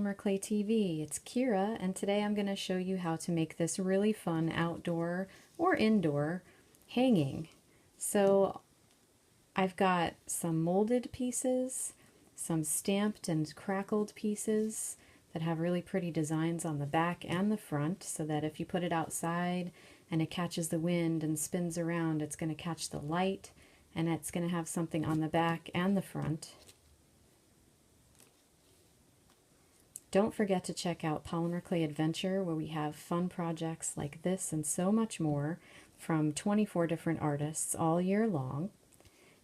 Polymer Clay TV. It's Kira, and today I'm going to show you how to make this really fun outdoor or indoor hanging. So I've got some molded pieces, some stamped and crackled pieces that have really pretty designs on the back and the front, so that if you put it outside and it catches the wind and spins around, it's going to catch the light, and it's going to have something on the back and the front. Don't forget to check out Polymer Clay Adventure, where we have fun projects like this and so much more from 24 different artists all year long.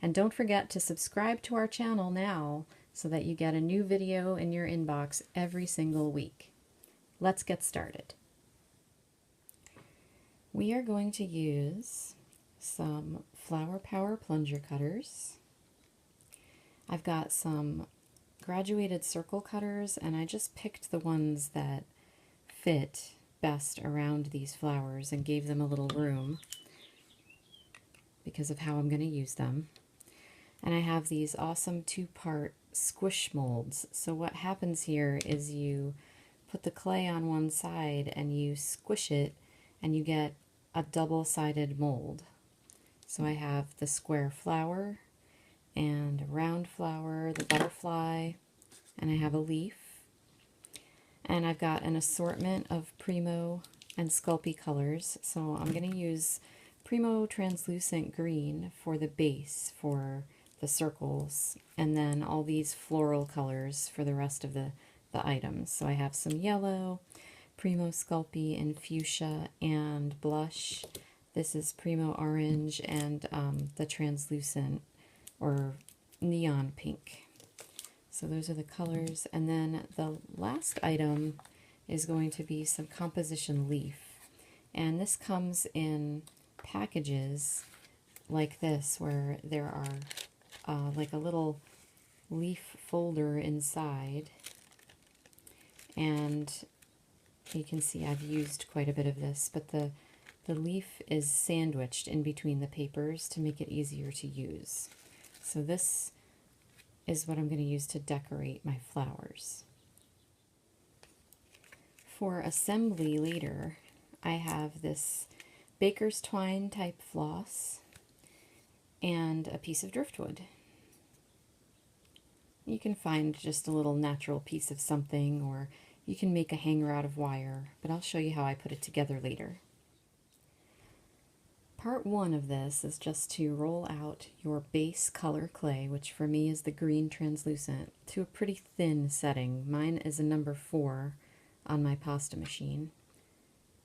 And don't forget to subscribe to our channel now so that you get a new video in your inbox every single week. Let's get started. We are going to use some Flower Power plunger cutters. I've got some graduated circle cutters, and I just picked the ones that fit best around these flowers and gave them a little room because of how I'm going to use them. And I have these awesome two-part squish molds. So what happens here is you put the clay on one side and you squish it and you get a double-sided mold. So I have the square flower and a round flower, the butterfly, and I have a leaf. And I've got an assortment of Primo and Sculpey colors. So I'm going to use Primo translucent green for the base for the circles, and then all these floral colors for the rest of the items. So I have some yellow, Primo Sculpey and fuchsia and blush. This is Primo orange and the translucent or neon pink. So those are the colors. And then the last item is going to be some composition leaf. And this comes in packages like this, where there are like a little leaf folder inside. And you can see I've used quite a bit of this, but the leaf is sandwiched in between the papers to make it easier to use. So this is what I'm going to use to decorate my flowers. For assembly later, I have this baker's twine type floss and a piece of driftwood. You can find just a little natural piece of something, or you can make a hanger out of wire, but I'll show you how I put it together later. Part one of this is just to roll out your base color clay, which for me is the green translucent, to a pretty thin setting. Mine is a number 4 on my pasta machine.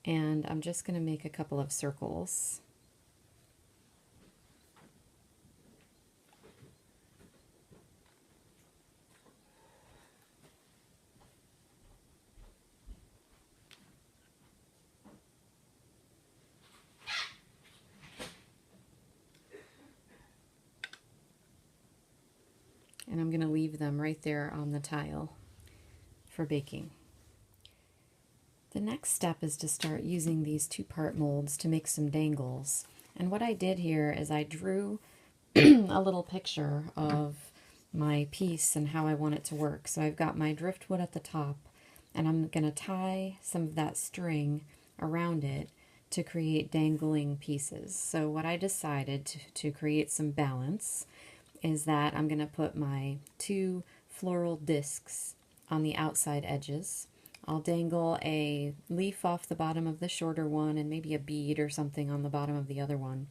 And I'm just going to make a couple of circles. And I'm going to leave them right there on the tile for baking. The next step is to start using these two-part molds to make some dangles. And what I did here is I drew a little picture of my piece and how I want it to work. So I've got my driftwood at the top, and I'm going to tie some of that string around it to create dangling pieces. So what I decided to create some balance is that I'm going to put my 2 floral discs on the outside edges. I'll dangle a leaf off the bottom of the shorter one and maybe a bead or something on the bottom of the other one.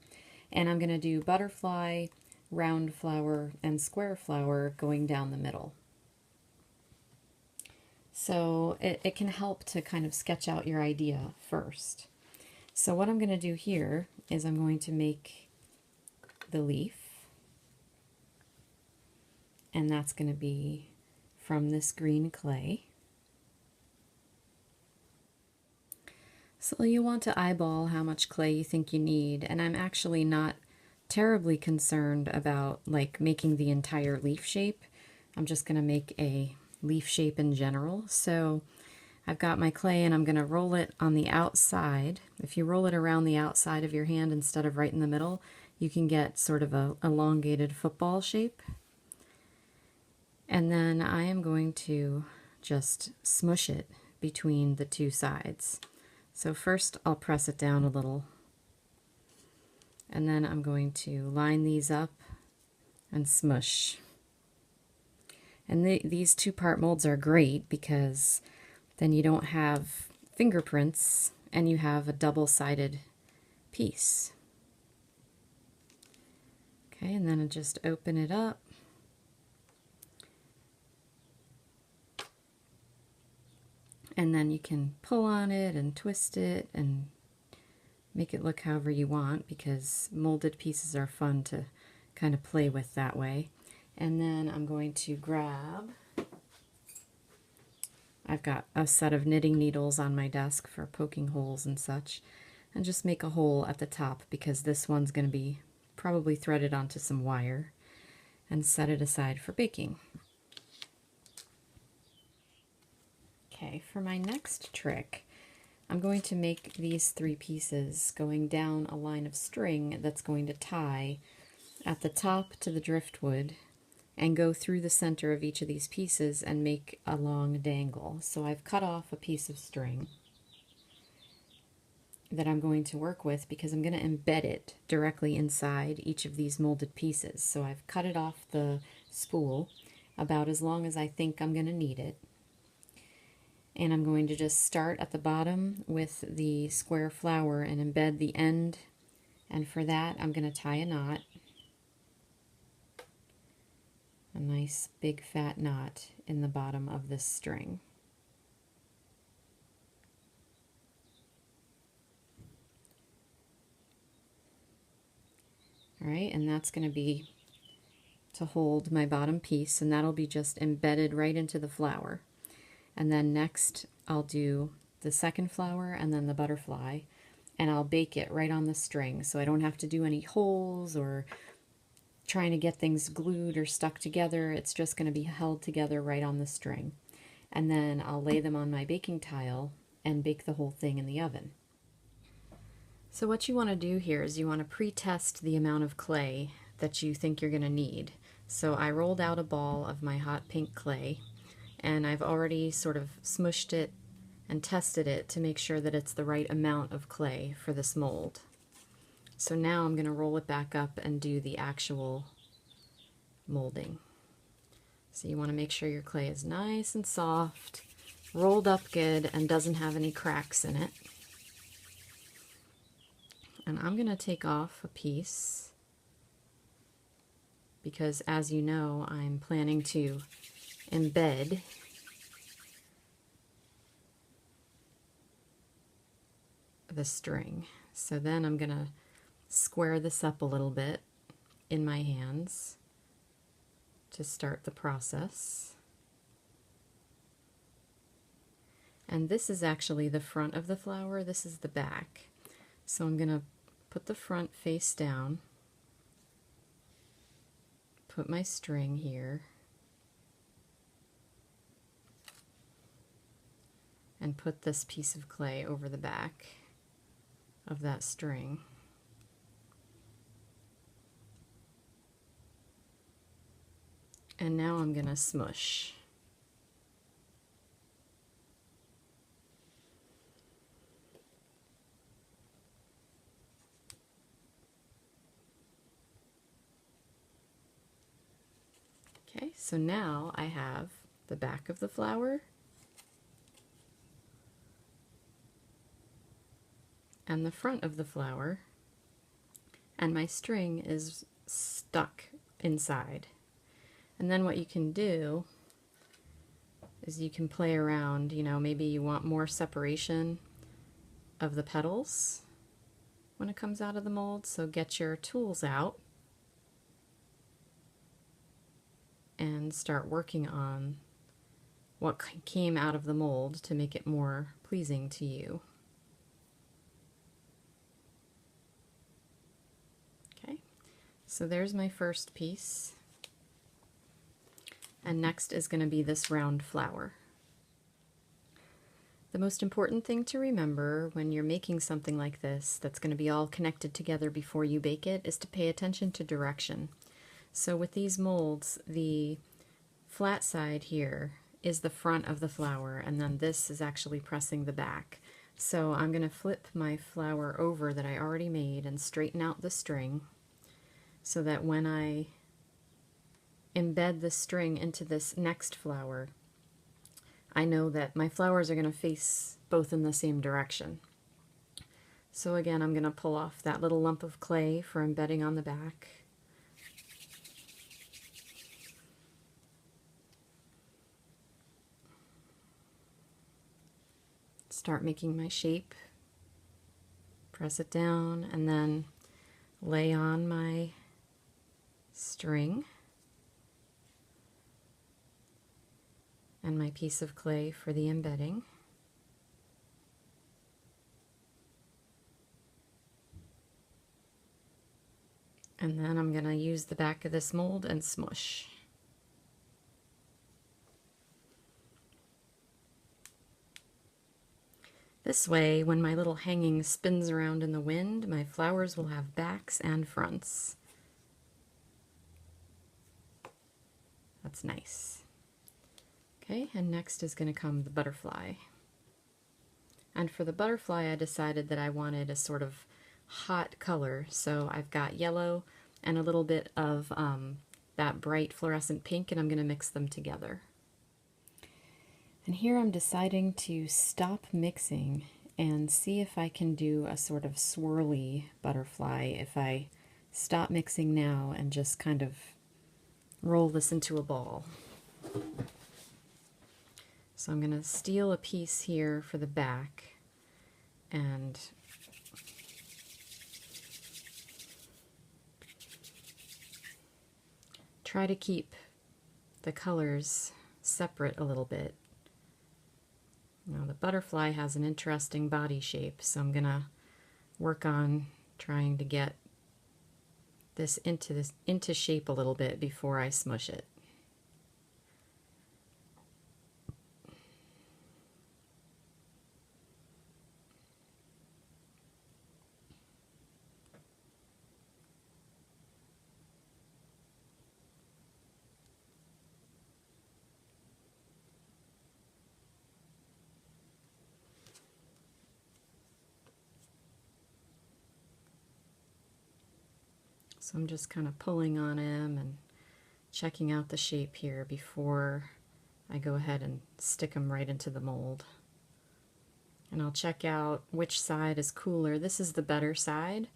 And I'm going to do butterfly, round flower, and square flower going down the middle. So it can help to kind of sketch out your idea first. So what I'm going to do here is I'm going to make the leaf. And that's going to be from this green clay. So you want to eyeball how much clay you think you need, and I'm actually not terribly concerned about like making the entire leaf shape. I'm just going to make a leaf shape in general. So I've got my clay and I'm going to roll it on the outside. If you roll it around the outside of your hand instead of right in the middle, you can get sort of a elongated football shape. And then I am going to just smush it between the two sides. So first I'll press it down a little, and then I'm going to line these up and smush. And these two-part molds are great because then you don't have fingerprints and you have a double-sided piece. Okay, and then I just open it up. And then you can pull on it and twist it and make it look however you want, because molded pieces are fun to kind of play with that way. And then I'm going to grab, I've got a set of knitting needles on my desk for poking holes and such, and just make a hole at the top because this one's going to be probably threaded onto some wire, and set it aside for baking. Okay, for my next trick, I'm going to make these 3 pieces going down a line of string that's going to tie at the top to the driftwood and go through the center of each of these pieces and make a long dangle. So I've cut off a piece of string that I'm going to work with because I'm going to embed it directly inside each of these molded pieces. So I've cut it off the spool about as long as I think I'm going to need it. And I'm going to just start at the bottom with the square flower and embed the end. And for that, I'm going to tie a knot. A nice big fat knot in the bottom of this string. Alright, and that's going to be to hold my bottom piece, and that'll be just embedded right into the flower. And then next I'll do the second flower and then the butterfly, and I'll bake it right on the string, so I don't have to do any holes or trying to get things glued or stuck together. It's just going to be held together right on the string. And then I'll lay them on my baking tile and bake the whole thing in the oven. So what you want to do here is you want to pre-test the amount of clay that you think you're going to need. So I rolled out a ball of my hot pink clay, and I've already sort of smushed it and tested it to make sure that it's the right amount of clay for this mold. So now I'm going to roll it back up and do the actual molding. So you want to make sure your clay is nice and soft, rolled up good, and doesn't have any cracks in it. And I'm going to take off a piece because, as you know, I'm planning to embed the string. So then I'm going to square this up a little bit in my hands to start the process. And this is actually the front of the flower, this is the back. So I'm going to put the front face down, put my string here, and put this piece of clay over the back of that string. And now I'm going to smush. Okay, so now I have the back of the flower and the front of the flower, and my string is stuck inside. And then what you can do is you can play around, you know, maybe you want more separation of the petals when it comes out of the mold, so get your tools out and start working on what came out of the mold to make it more pleasing to you. Okay, so there's my first piece. And next is going to be this round flower. The most important thing to remember when you're making something like this that's going to be all connected together before you bake it is to pay attention to direction. So with these molds, the flat side here is the front of the flower, and then this is actually pressing the back. So I'm going to flip my flower over that I already made and straighten out the string so that when I embed the string into this next flower, I know that my flowers are going to face both in the same direction. So again, I'm going to pull off that little lump of clay for embedding on the back. Start making my shape, press it down, and then lay on my string and my piece of clay for the embedding. And then I'm going to use the back of this mold and smush. This way, when my little hanging spins around in the wind, my flowers will have backs and fronts. That's nice. Okay, and next is going to come the butterfly. And for the butterfly, I decided that I wanted a sort of hot color, so I've got yellow and a little bit of that bright fluorescent pink, and I'm going to mix them together. And here I'm deciding to stop mixing and see if I can do a sort of swirly butterfly if I stop mixing now and just kind of roll this into a ball. So I'm going to steal a piece here for the back and try to keep the colors separate a little bit. Now the butterfly has an interesting body shape, so I'm going to work on trying to get this into shape a little bit before I smush it. So I'm just kind of pulling on him and checking out the shape here before I go ahead and stick him right into the mold. And I'll check out which side is cooler. This is the better side,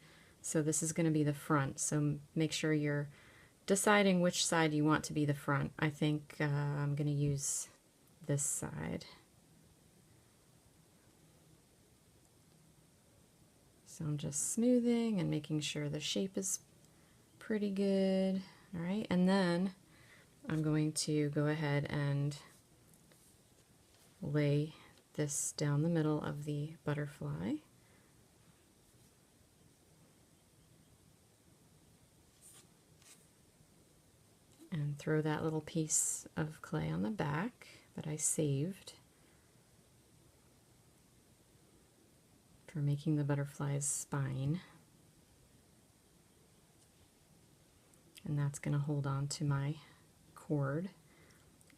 so this is going to be the front. So make sure you're deciding which side you want to be the front. I think I'm going to use this side. So I'm just smoothing and making sure the shape is pretty good. All right, and then I'm going to go ahead and lay this down the middle of the butterfly. And throw that little piece of clay on the back that I saved for making the butterfly's spine. And that's going to hold on to my cord.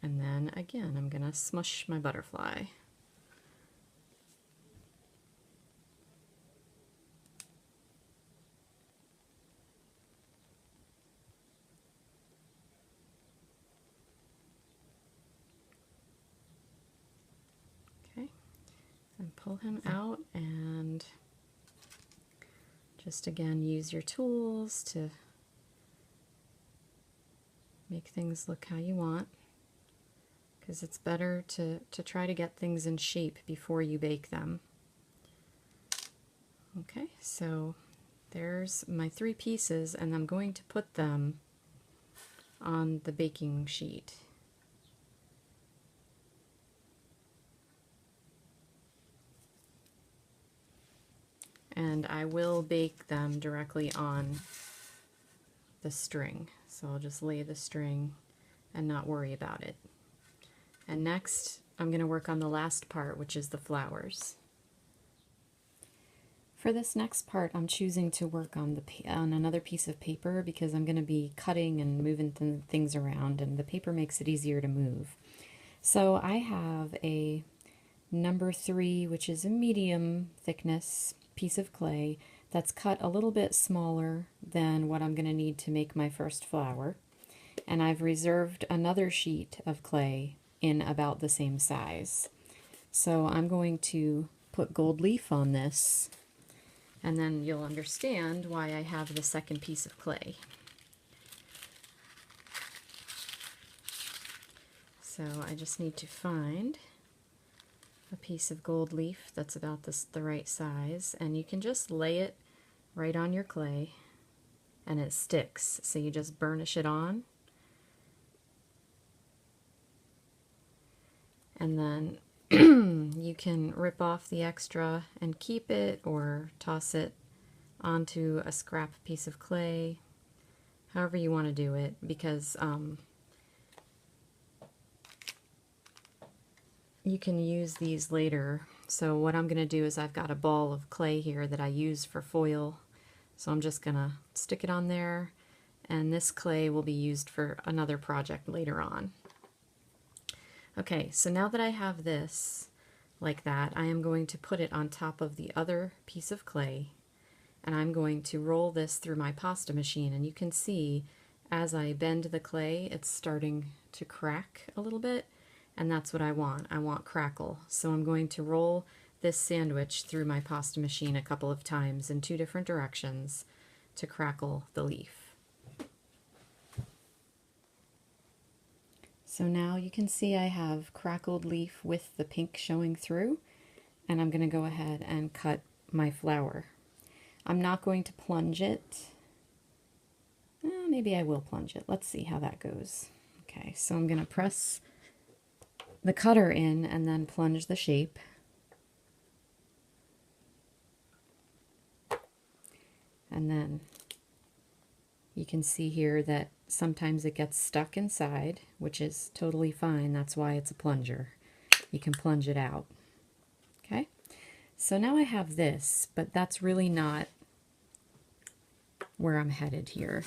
And then again, I'm going to smush my butterfly. Okay, and pull him out and just again use your tools to make things look how you want, because it's better to try to get things in shape before you bake them. Okay, so there's my 3 pieces, and I'm going to put them on the baking sheet. And I will bake them directly on the string. So I'll just lay the string and not worry about it. And next, I'm going to work on the last part, which is the flowers. For this next part, I'm choosing to work on another piece of paper because I'm going to be cutting and moving things around, and the paper makes it easier to move. So I have a number 3, which is a medium thickness piece of clay that's cut a little bit smaller than what I'm going to need to make my first flower. And I've reserved another sheet of clay in about the same size. So I'm going to put gold leaf on this, and then you'll understand why I have the second piece of clay. So I just need to find a piece of gold leaf that's about the right size, and you can just lay it right on your clay and it sticks. So you just burnish it on, and then you can rip off the extra and keep it, or toss it onto a scrap piece of clay, however you want to do it, because you can use these later. So what I'm going to do is I've got a ball of clay here that I use for foil, so I'm just going to stick it on there, and this clay will be used for another project later on. Okay, so now that I have this like that, I am going to put it on top of the other piece of clay, and I'm going to roll this through my pasta machine, and you can see as I bend the clay it's starting to crack a little bit, and that's what I want. I want crackle. So I'm going to roll this sandwich through my pasta machine a couple of times in 2 different directions to crackle the leaf. So now you can see I have crackled leaf with the pink showing through, and I'm going to go ahead and cut my flower. I'm not going to plunge it. Maybe I will plunge it. Let's see how that goes. Okay, so I'm going to press the cutter in and then plunge the shape. And then you can see here that sometimes it gets stuck inside, which is totally fine. That's why it's a plunger. You can plunge it out. Okay, so now I have this, but that's really not where I'm headed here.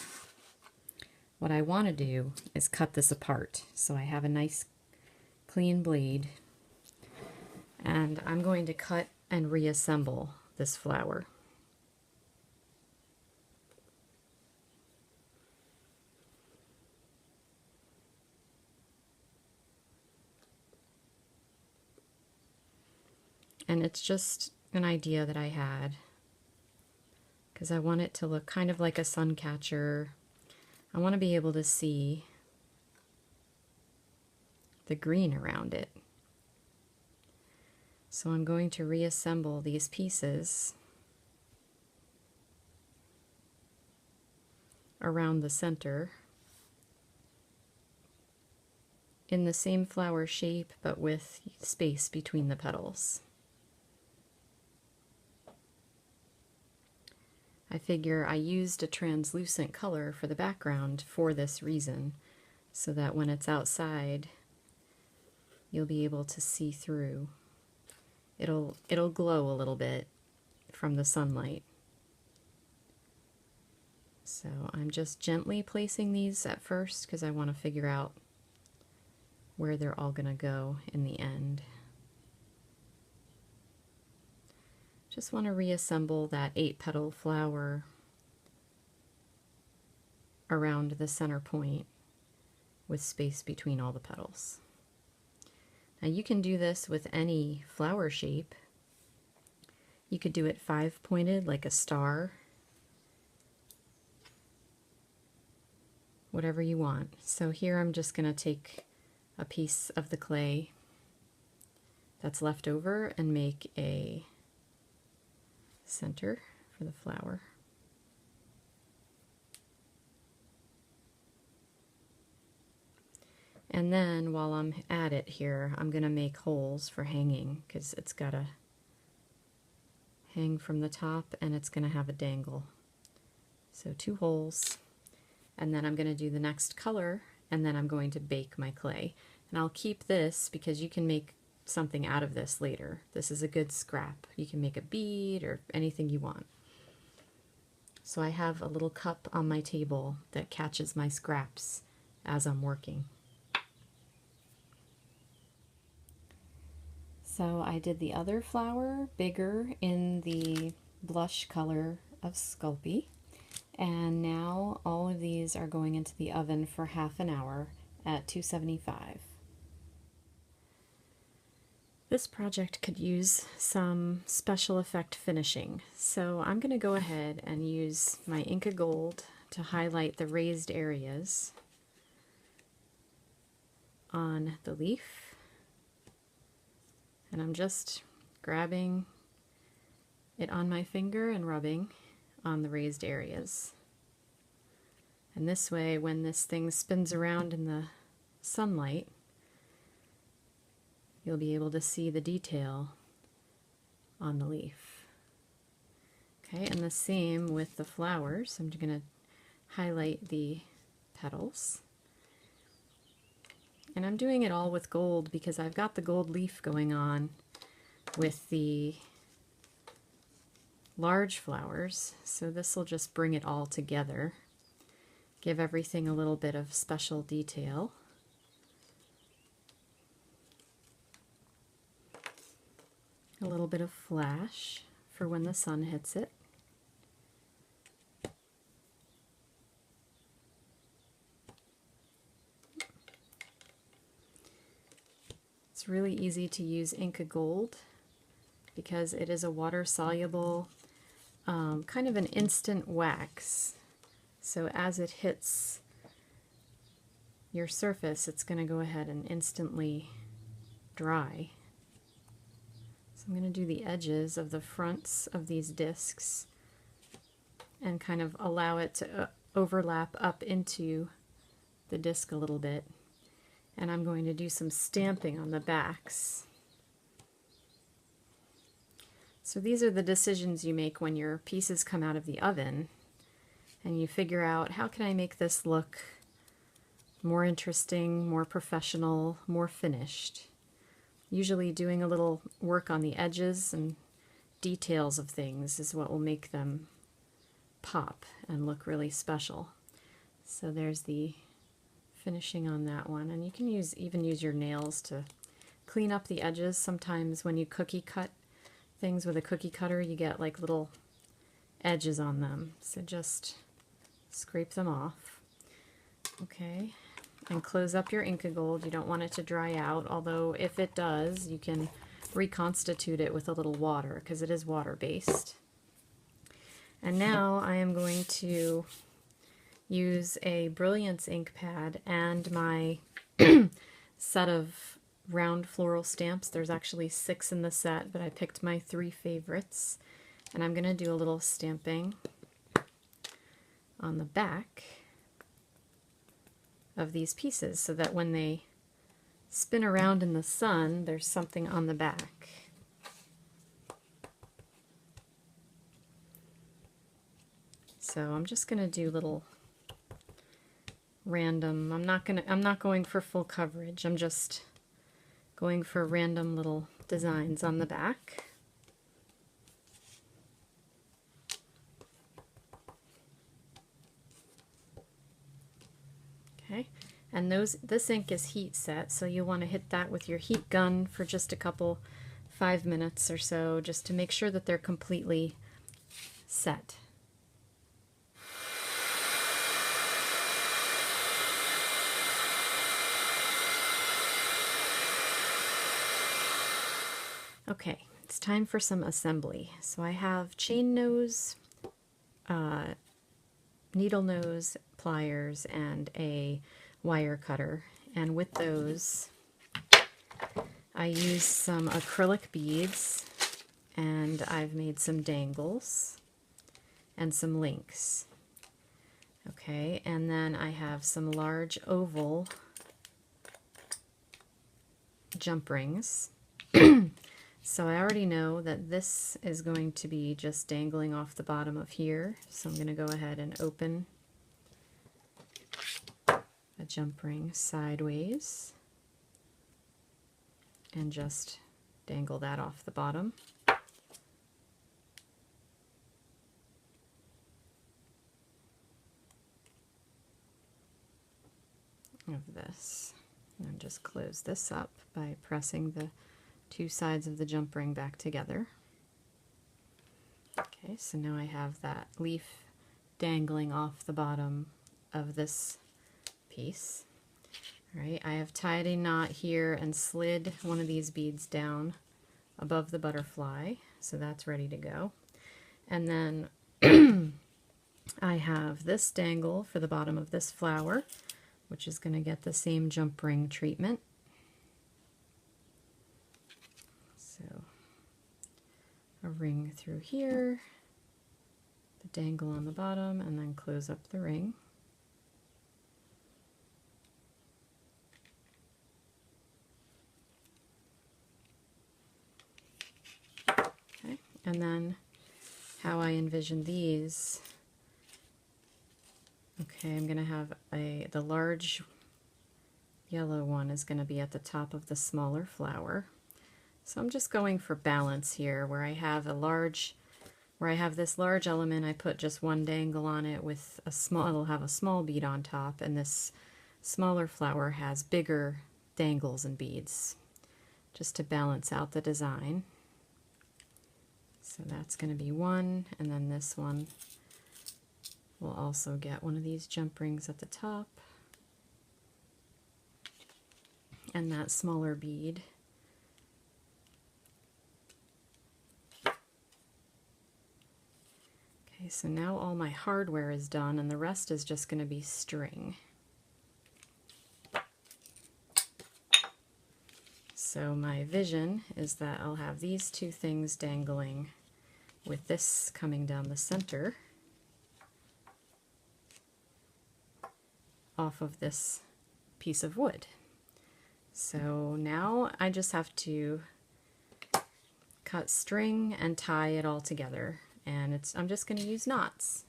What I want to do is cut this apart. So I have a nice clean blade, and I'm going to cut and reassemble this flower. And it's just an idea that I had, because I want it to look kind of like a sun catcher. I want to be able to see the green around it. So I'm going to reassemble these pieces around the center in the same flower shape, but with space between the petals. I figure I used a translucent color for the background for this reason, so that when it's outside you'll be able to see through. It'll glow a little bit from the sunlight. So I'm just gently placing these at first because I want to figure out where they're all going to go in the end. Just want to reassemble that 8-petal flower around the center point with space between all the petals. Now you can do this with any flower shape. You could do it 5-pointed like a star, whatever you want. So here I'm just going to take a piece of the clay that's left over and make a center for the flower. And then while I'm at it here, I'm going to make holes for hanging, because it's got to hang from the top and it's going to have a dangle. So 2 holes, and then I'm going to do the next color, and then I'm going to bake my clay. And I'll keep this because you can make something out of this later. This is a good scrap. You can make a bead or anything you want. So I have a little cup on my table that catches my scraps as I'm working. So I did the other flower bigger in the blush color of Sculpey, and now all of these are going into the oven for half an hour at 275. This project could use some special effect finishing, so I'm going to go ahead and use my Inca Gold to highlight the raised areas on the leaf. And I'm just grabbing it on my finger and rubbing on the raised areas. And this way, when this thing spins around in the sunlight, you'll be able to see the detail on the leaf. Okay, and the same with the flowers. I'm going to highlight the petals. And I'm doing it all with gold because I've got the gold leaf going on with the large flowers, so this will just bring it all together, give everything a little bit of special detail. A little bit of flash for when the sun hits it. It's really easy to use Inca Gold because it is a water-soluble, kind of an instant wax. So as it hits your surface, it's going to go ahead and instantly dry. So I'm going to do the edges of the fronts of these discs and kind of allow it to overlap up into the disc a little bit. And I'm going to do some stamping on the backs. So these are the decisions you make when your pieces come out of the oven and you figure out, how can I make this look more interesting, more professional, more finished? Usually doing a little work on the edges and details of things is what will make them pop and look really special. So there's the finishing on that one, and you can even use your nails to clean up the edges. Sometimes when you cookie cut things with a cookie cutter, you get like little edges on them, so just scrape them off. Okay, and close up your Inca Gold. You don't want it to dry out, although if it does, you can reconstitute it with a little water because it is water-based. And now I am going to use a Brilliance ink pad and my set of round floral stamps. There's actually 6 in the set, but I picked my 3 favorites. And I'm going to do a little stamping on the back of these pieces so that when they spin around in the sun, there's something on the back. So I'm just going to do little random, I'm not going for full coverage. I'm just going for random little designs on the back. Okay, and this ink is heat set, so you'll want to hit that with your heat gun for just a couple 5 minutes or so, just to make sure that they're completely set. Okay, it's time for some assembly. So I have chain nose, needle nose, pliers, and a wire cutter. And with those, I used some acrylic beads, and I've made some dangles and some links. Okay, and then I have some large oval jump rings. So I already know that this is going to be just dangling off the bottom of here. So I'm going to go ahead and open a jump ring sideways and just dangle that off the bottom. Of this. And just close this up by pressing the two sides of the jump ring back together. Okay, so now I have that leaf dangling off the bottom of this piece. All right, I have tied a knot here and slid one of these beads down above the butterfly, so that's ready to go. And then I have this dangle for the bottom of this flower, which is going to get the same jump ring treatment. So a ring through here, the dangle on the bottom, and then close up the ring. Okay, and then how I envision these. Okay, I'm going to have the large yellow one is going to be at the top of the smaller flower. So I'm just going for balance here, where I have this large element, I put just one dangle on it with a small, it'll have a small bead on top, and this smaller flower has bigger dangles and beads, just to balance out the design. So that's going to be one, and then this one will also get one of these jump rings at the top, and that smaller bead. Okay, so now all my hardware is done, and the rest is just going to be string. So my vision is that I'll have these two things dangling with this coming down the center off of this piece of wood. So now I just have to cut string and tie it all together, and I'm just going to use knots.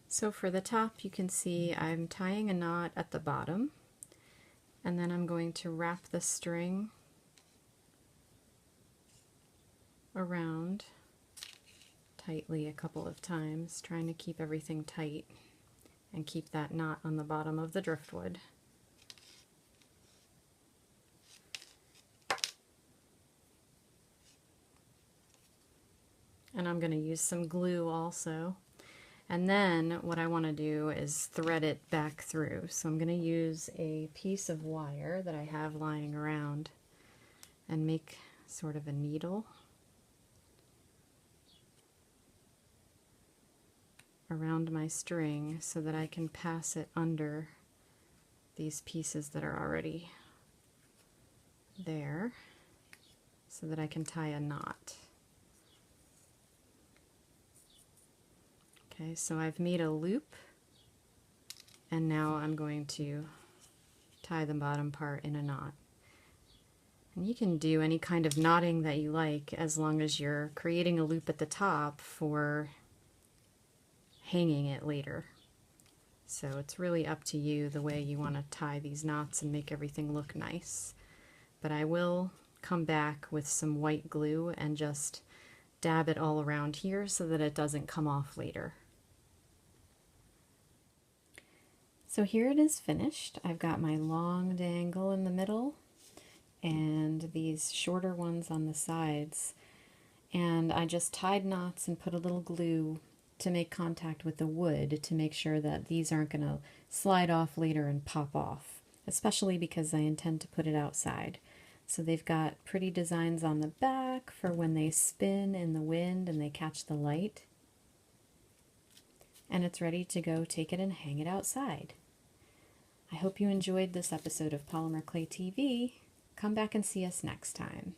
So for the top, you can see I'm tying a knot at the bottom, and then I'm going to wrap the string around tightly a couple of times, trying to keep everything tight and keep that knot on the bottom of the driftwood. And I'm going to use some glue also. And then what I want to do is thread it back through. So I'm going to use a piece of wire that I have lying around and make sort of a needle around my string so that I can pass it under these pieces that are already there so that I can tie a knot. Okay, so I've made a loop, and now I'm going to tie the bottom part in a knot. And you can do any kind of knotting that you like as long as you're creating a loop at the top for hanging it later. So it's really up to you the way you want to tie these knots and make everything look nice. But I will come back with some white glue and just dab it all around here so that it doesn't come off later. So here it is finished. I've got my long dangle in the middle and these shorter ones on the sides. And I just tied knots and put a little glue to make contact with the wood to make sure that these aren't going to slide off later and pop off, especially because I intend to put it outside. So they've got pretty designs on the back for when they spin in the wind and they catch the light. And it's ready to go take it and hang it outside. I hope you enjoyed this episode of Polymer Clay TV. Come back and see us next time.